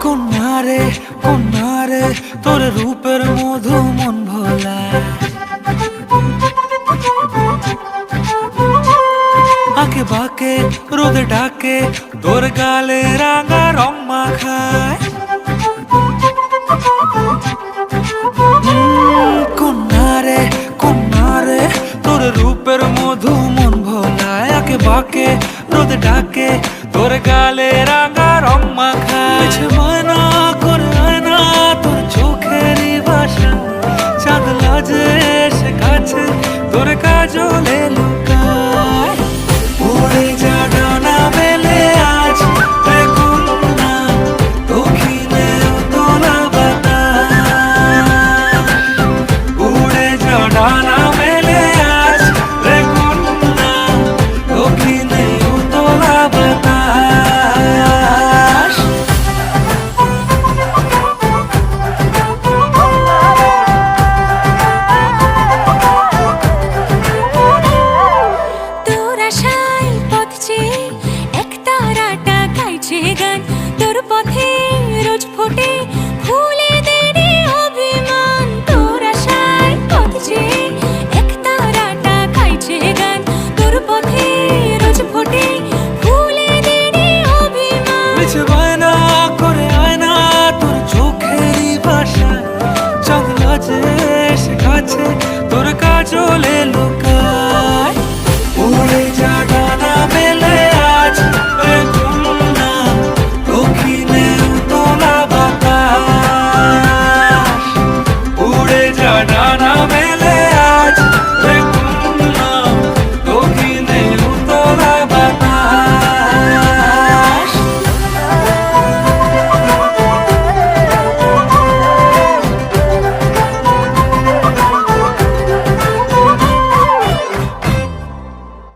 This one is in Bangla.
কন্যারে কন্যারে তোর রূপের মধু মন ভোলায়, আঁকে বাঁকে রোদে ডাকে তোর গালে রাঙা রং মাখায়। কন্যারে কন্যারে তোর রূপের মধু মন ভোলায়, আঁকে বাঁকে রোদে ডাকে তোর গালে রাঙা রং মাখায়। মানা করে আয়না তোর চোখেরই ভাষা, চাঁদ লাজে এসে কাছে তোর কাজলে